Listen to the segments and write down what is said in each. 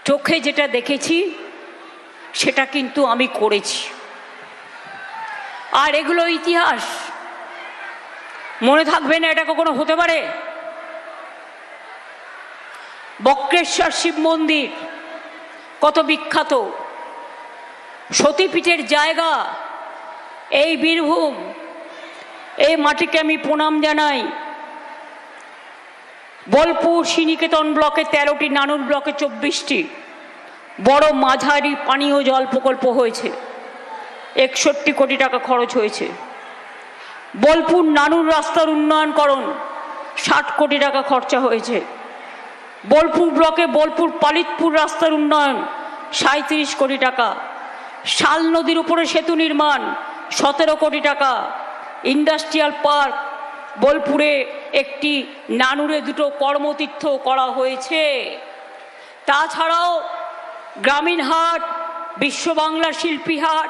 চোখে যেটা দেখেছি সেটা কিন্তু আমি করেছি। আর এগুলো ইতিহাস, মনে থাকবে না এটা কখনো হতে পারে। বক্রেশ্বর শিব মন্দির কত বিখ্যাত, সতীপীঠের জায়গা এই বীরভূম। এই মাটিকে আমি প্রণাম জানাই। বোলপুর শ্রীনিকেতন ব্লকে 13টি, নানুর ব্লকে 24টি বড় মাঝারি পানীয় জল প্রকল্প হয়েছে। 61 কোটি টাকা খরচ হয়েছে। বোলপুর নানুর রাস্তার উন্নয়নকরণ 60 কোটি টাকা খরচা হয়েছে। বোলপুর ব্লকে বোলপুর পালিতপুর রাস্তার উন্নয়ন 37 কোটি টাকা। শাল নদীর উপরে সেতু নির্মাণ 17 কোটি টাকা। ইন্ডাস্ট্রিয়াল পার্ক বোলপুরে একটি, নানুরে 2টো কর্মতীর্থ করা হয়েছে। তাছাড়াও গ্রামীণ হাট, বিশ্ব বাংলা শিল্পী হাট,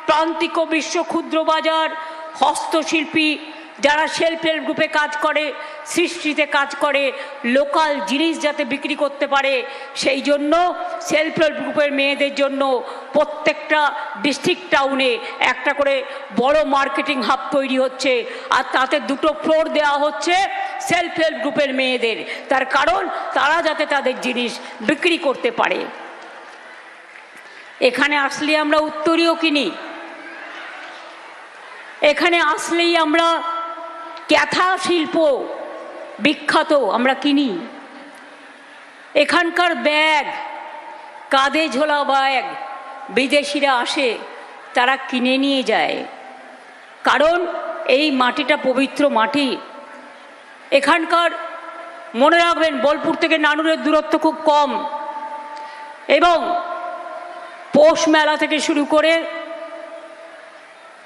প্রান্তিক ও বিশ্ব ক্ষুদ্র বাজার, হস্তশিল্পী যারা সেলফ হেল্প গ্রুপে কাজ করে, সৃষ্টিতে কাজ করে, লোকাল জিনিস যাতে বিক্রি করতে পারে সেই জন্য সেলফ হেল্প গ্রুপের মেয়েদের জন্য প্রত্যেকটা ডিস্ট্রিক্ট টাউনে একটা করে বড় মার্কেটিং হাব তৈরি হচ্ছে। আর তাতে 2টো ফ্লোর দেওয়া হচ্ছে সেলফ হেল্প গ্রুপের মেয়েদের, তার কারণ তারা যাতে তাদের জিনিস বিক্রি করতে পারে। এখানে আসলে আমরা উত্তরীয় কিনি, এখানে আসলেই আমরা ক্যাথা শিল্প বিখ্যাত আমরা কিনি। এখানকার ব্যাগ, কাঁধে ঝোলা ব্যাগ বিদেশিরা আসে, তারা কিনে নিয়ে যায়, কারণ এই মাটিটা পবিত্র মাটি। এখানকার মনে রাখবেন বোলপুর থেকে নানুরের দূরত্ব খুব কম, এবং পৌষ মেলা থেকে শুরু করে,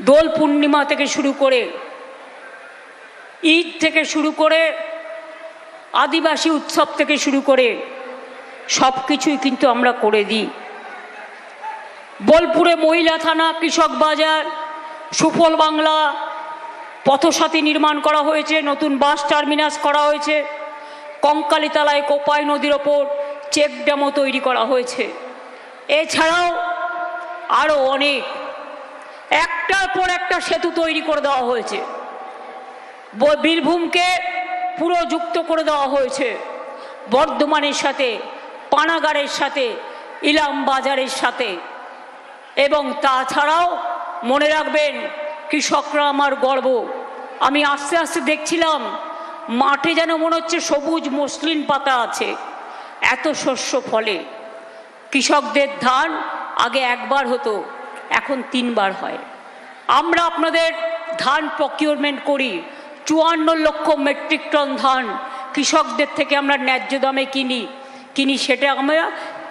দোল পূর্ণিমা থেকে শুরু করে, ঈদ থেকে শুরু করে, আদিবাসী উৎসব থেকে শুরু করে সব কিছুই কিন্তু আমরা করে দিই। বোলপুরে মহিলা থানা, কৃষক বাজার, সুফল বাংলা, পথসাথী নির্মাণ করা হয়েছে, নতুন বাস টার্মিনাস করা হয়েছে, কঙ্কালীতলায় কোপাই নদীর ওপর চেক ড্যামও তৈরি করা হয়েছে। এছাড়াও আরও অনেক, একটার পর একটা সেতু তৈরি করে দেওয়া হয়েছে। বীরভূমকে পুরো যুক্ত করে দেওয়া হয়েছে বর্ধমানের সাথে, পানাগড়ের সাথে, ইলাম বাজারের সাথে। এবং তাছাড়াও মনে রাখবেন কৃষকরা আমার গর্ব। আমি আস্তে আস্তে দেখছিলাম মাঠে যেন মনে হচ্ছে সবুজ মসলিন পাতা আছে, এত শস্য ফলে। কৃষকদের ধান আগে একবার হতো, এখন 3 বার হয়। আমরা আপনাদের ধান প্রকিউরমেন্ট করি, 54 লক্ষ মেট্রিক টন ধান কৃষকদের থেকে আমরা ন্যায্য দামে কিনি। সেটা আমরা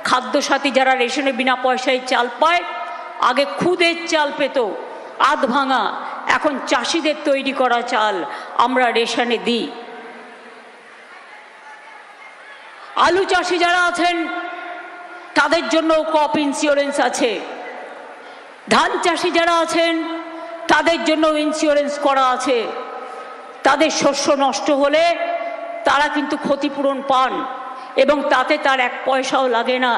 খাদ্যসাথী যারা রেশনে বিনা পয়সায় চাল পায়, আগে খুদের চাল পেত আধ ভাঙা, এখন চাষিদের তৈরি করা চাল আমরা রেশনে দিই। আলু চাষি যারা আছেন তাদের জন্য ক্রপ ইন্স্যুরেন্স আছে। ধান চাষি যারা আছেন তাদের জন্য ইন্স্যুরেন্স করা আছে। তাদের শস্য নষ্ট হলে তারা কিন্তু ক্ষতিপূরণ পান, এবং তাতে তার 1 পয়সাও লাগে না,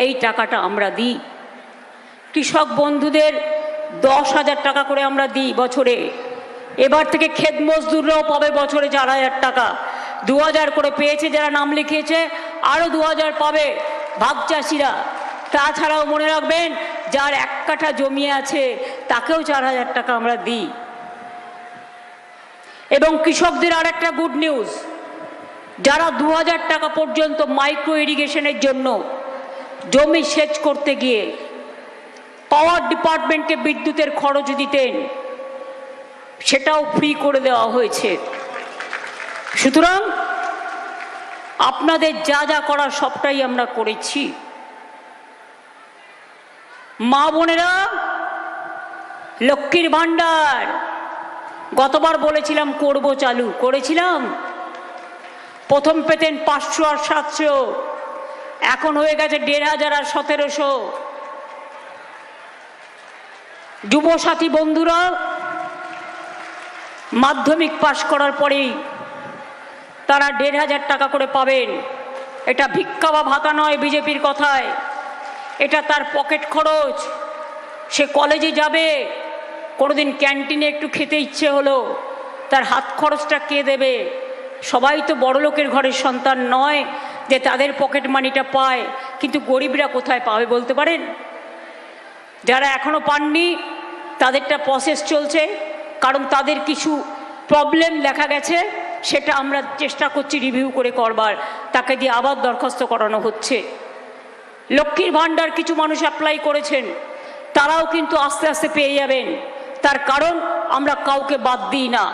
এই টাকাটা আমরা দিই। কৃষক বন্ধুদের 10,000 টাকা করে আমরা দিই বছরে। এবার থেকে ক্ষেত মজদুররাও পাবে বছরে 4,000 টাকা। 2,000 করে পেয়েছে যারা নাম লিখিয়েছে, আরও 2,000 পাবে ভাগ চাষিরা। তাছাড়াও মনে রাখবেন যার 1 কাঠা জমি আছে তাকেও 4,000 টাকা আমরা দিই। এবং কৃষকদের আর একটা গুড নিউজ, যারা 2,000 টাকা পর্যন্ত মাইক্রো ইরিগেশনের জন্য জমি সেচ করতে গিয়ে পাওয়ার ডিপার্টমেন্টকে বিদ্যুতের খরচ দিতেন, সেটাও ফ্রি করে দেওয়া হয়েছে। সুতরাং আপনাদের যা যা করার সবটাই আমরা করেছি। মা বোনেরা, লক্ষ্মীর ভাণ্ডার গতবার বলেছিলাম করব, চালু করেছিলাম। প্রথম পেতেন 500 আর 700, এখন হয়ে গেছে 1,500 আর 1,700। যুবসাথী বন্ধুরা মাধ্যমিক পাশ করার পরেই তারা 1,500 টাকা করে পাবেন, এটা ভিক্ষা বা ভাতা নয় বিজেপির কথায়, এটা তার পকেট খরচ। সে কলেজে যাবে, কোনোদিন ক্যান্টিনে একটু খেতে ইচ্ছে হলো, তার হাত খরচটা কে দেবে? সবাই তো বড়লোকের ঘরের সন্তান নয় যে তাদের পকেট মানিটা পায়, কিন্তু গরিবরা কোথায় পাবে বলতে পারেন? যারা এখনো পাননি তাদেরটা প্রসেস চলছে, কারণ তাদের কিছু প্রবলেম দেখা গেছে, সেটা আমরা চেষ্টা করছি রিভিউ করে করবার, তাকে দিয়ে আবার দরখাস্ত করানো হচ্ছে। লক্ষ্মীর ভাণ্ডার কিছু মানুষ অ্যাপ্লাই করেছেন, তারাও কিন্তু আস্তে আস্তে পেয়ে যাবেন, তার কারণ আমরা কাউকে বাদ দিই না।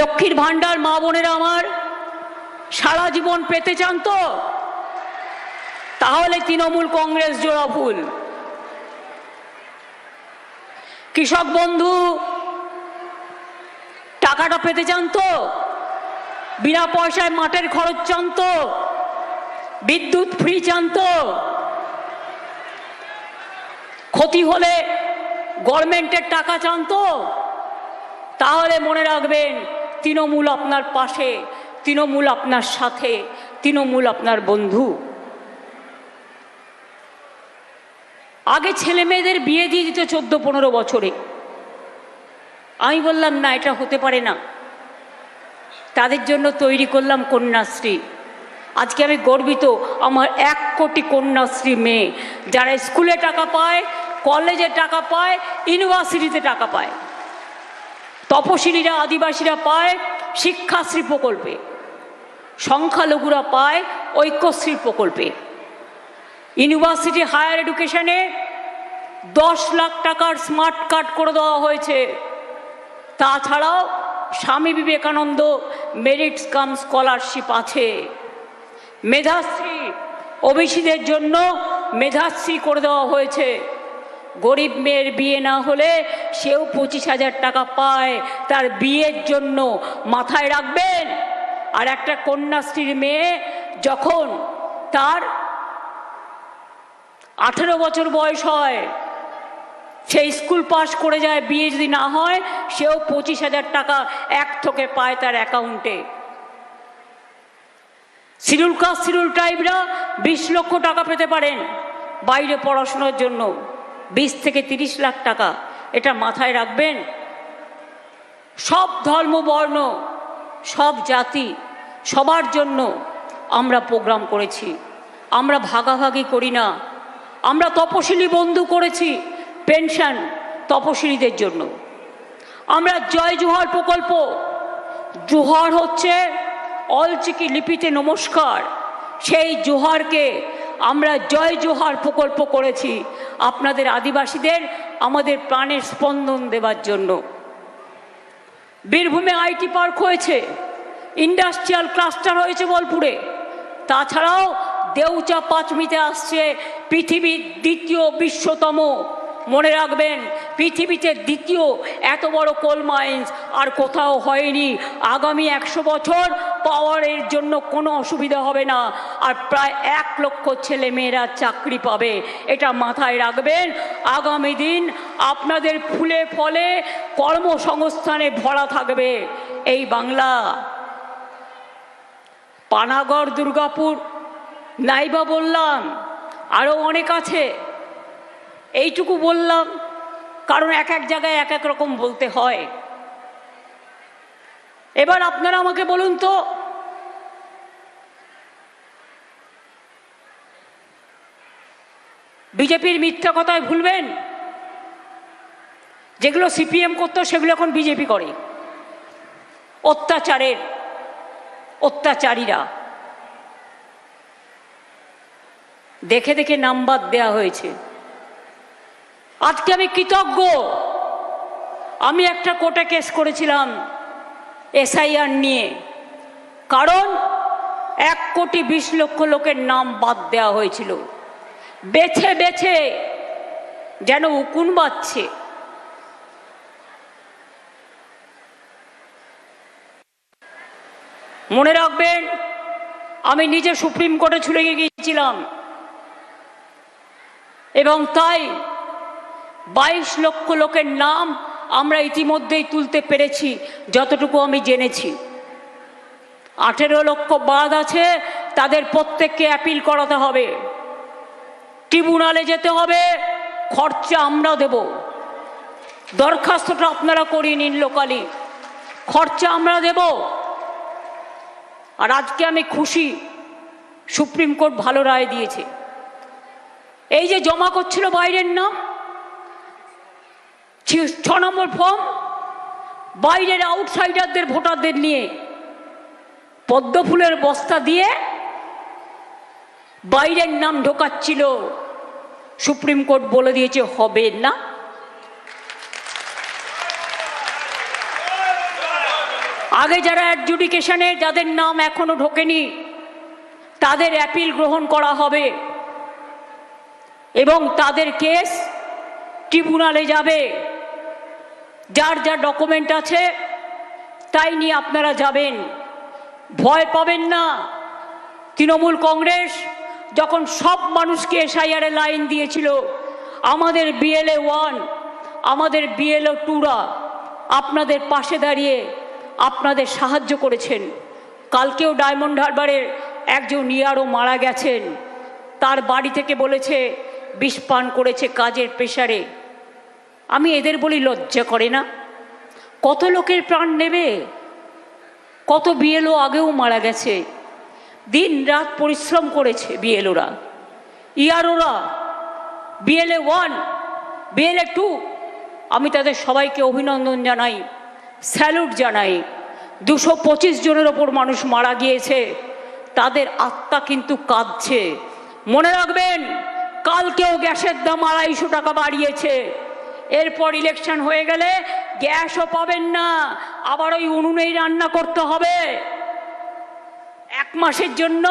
লক্ষ্মীর ভাণ্ডার মা বোনেরা আমার সারা জীবন পেতে চান তো? তাহলে তৃণমূল কংগ্রেস জোড়া ফুল। কৃষক বন্ধু টাকাটা পেতে চান তো? বিনা পয়সায় মাঠের খরচ চান তো? বিদ্যুৎ ফ্রি চান তো? ক্ষতি হলে গভর্নমেন্টের টাকা চান তো? তাহলে মনে রাখবেন, তৃণমূল আপনার পাশে, তৃণমূল আপনার সাথে, তৃণমূল আপনার বন্ধু। আগে ছেলে মেয়েদের বিয়ে দিয়ে দিত 14-15 বছরে। আমি বললাম না, এটা হতে পারে না, তাদের জন্য তৈরি করলাম কন্যাশ্রী। আজকে আমি গর্বিত, আমার 1 কোটি কন্যাশ্রী মেয়ে, যারা স্কুলে টাকা পায়, কলেজে টাকা পায়, ইউনিভার্সিটিতে টাকা পায়। তপশিলীরা, আদিবাসীরা পায় শিক্ষাশ্রী প্রকল্পে, সংখ্যালঘুরা পায় ঐক্যশ্রী প্রকল্পে। ইউনিভার্সিটি হায়ার এডুকেশনে 10 লাখ টাকার স্মার্ট কার্ড করে দেওয়া হয়েছে। তাছাড়াও স্বামী বিবেকানন্দ মেরিটস কাম স্কলারশিপ আছে। মেধাশ্রী, ওবিসিদের জন্য মেধাশ্রী করে দেওয়া হয়েছে। গরিব মেয়ের বিয়ে না হলে সেও 25,000 টাকা পায় তার বিয়ের জন্য, মাথায় রাখবেন। আর একটা কন্যাশ্রীর মেয়ে যখন তার 18 বছর বয়স হয়, সে স্কুল পাস করে যায়, বিয়ে যদি না হয়, সেও 25,000 টাকা এক থোকে পায় তার অ্যাকাউন্টে। শিডিউল কাস্ট, শিডিউল ট্রাইবরা 20 লক্ষ টাকা পেতে পারেন বাইরে পড়াশোনার জন্য, 20 থেকে 30 লাখ টাকা। এটা মাথায় রাখবেন। সব ধর্ম, বর্ণ, সব জাতি, সবার জন্য আমরা প্রোগ্রাম করেছি। আমরা ভাগাভাগি করি না। আমরা তপশিলি বন্ধু করেছি, পেনশন তপশিলীদের জন্য। আমরা জয় জোহার প্রকল্প, জোহার হচ্ছে অলচিকি লিপিতে নমস্কার, সেই জোহারকে আমরা জয় জোহার প্রকল্প করেছি আপনাদের আদিবাসীদের আমাদের প্রাণের স্পন্দন দেওয়ার জন্য। বীরভূমে আইটি পার্ক হয়েছে, ইন্ডাস্ট্রিয়াল ক্লাস্টার হয়েছে বোলপুরে। তাছাড়াও দেউচা পাঁচমিতে আসছে পৃথিবীর 2য় বিশ্বতম, মনে রাখবেন, পৃথিবীতে 2য় এত বড় কোল মাইন্স আর কোথাও হয়নি। আগামী 100 বছর পাওয়ারের জন্য কোনো অসুবিধা হবে না, আর প্রায় 1 লক্ষ ছেলে মেয়েরা চাকরি পাবে। এটা মাথায় রাখবেন। আগামী দিন আপনাদের ফুলে ফলে কর্মসংস্থানে ভরা থাকবে এই বাংলা। পানাগড়, দুর্গাপুর নাইবা বললাম, আরও অনেক আছে। এইটুকু বললাম কারণ এক এক জায়গায় এক এক রকম বলতে হয়। এবার আপনারা আমাকে বলুন তো, বিজেপির মিথ্যা কথায় ভুলবেন? যেগুলো সিপিএম করতো সেগুলো এখন বিজেপি করে। অত্যাচারীরা দেখে দেখে নাম্বার দেয়া হয়েছে। আজকে আমি কৃতজ্ঞ, আমি একটা কোর্টে কেস করেছিলাম এসআইআর নিয়ে, কারণ 1,20,00,000 লোকের নাম বাদ দেওয়া হয়েছিল। বেছে বেছে যেন উকুন বাজছে। মনে রাখবেন, আমি নিজে সুপ্রিম কোর্টে ছুটে গিয়েছিলাম এবং তাই 22 লক্ষ লোকের নাম আমরা ইতিমধ্যেই তুলতে পেরেছি, যতটুকু আমি জেনেছি। 18 লক্ষ বাদ আছে, তাদের প্রত্যেককে অ্যাপিল করাতে হবে, ট্রিব্যুনালে যেতে হবে, খরচা আমরা দেব। দরখাস্তটা আপনারা করিয়ে নিন লোকালি, খরচা আমরা দেব। আর আজকে আমি খুশি, সুপ্রিম কোর্ট ভালো রায় দিয়েছে। এই যে জমা করছিল বাইরের নাম, 6 নম্বর ফর্ম, বাইরের আউটসাইডারদের ভোটারদের নিয়ে পদ্ম ফুলের বস্তা দিয়ে বাইরের নাম ঢোকাচ্ছিল, সুপ্রিম কোর্ট বলে দিয়েছে হবে না। আগে যারা অ্যাডজুডিকেশনে যাদের নাম এখনো ঢোকেনি তাদের অ্যাপিল গ্রহণ করা হবে এবং তাদের কেস ট্রিব্যুনালে যাবে। যার যা ডকুমেন্ট আছে তাই নিয়ে আপনারা যাবেন, ভয় পাবেন না। তৃণমূল কংগ্রেস যখন সব মানুষকে এসআইআরে লাইন দিয়েছিল, আমাদের BLA 1 আমাদের BLA 2রা আপনাদের পাশে দাঁড়িয়ে আপনাদের সাহায্য করেছেন। কালকেও ডায়মন্ড হারবারের একজন ইয়ারও মারা গেছেন, তার বাড়ি থেকে বলেছে বিষ পান করেছে কাজের প্রেসারে। আমি এদের বলি লজ্জা করে না? কত লোকের প্রাণ নেবে, কত BLO আগেও মারা গেছে, দিন রাত পরিশ্রম করেছে BLOরা, ইয়ারোরা, BLA 1 BLA 2। আমি তাদের সবাইকে অভিনন্দন জানাই, স্যালুট জানাই। 225 জনের ওপর মানুষ মারা গিয়েছে, তাদের আত্মা কিন্তু কাঁদছে। মনে রাখবেন, কালকেও গ্যাসের দাম 250 টাকা বাড়িয়েছে। এরপর ইলেকশন হয়ে গেলে গ্যাসও পাবেন না, আবার ওই উনুনেই রান্না করতে হবে। 1 মাসের জন্য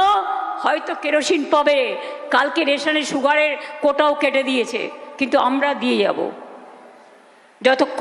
হয়তো কেরোসিন পাবে। কালকে রেশনের সুগারের কোটাও কেটে দিয়েছে, কিন্তু আমরা দিয়ে যাব যতক্ষণ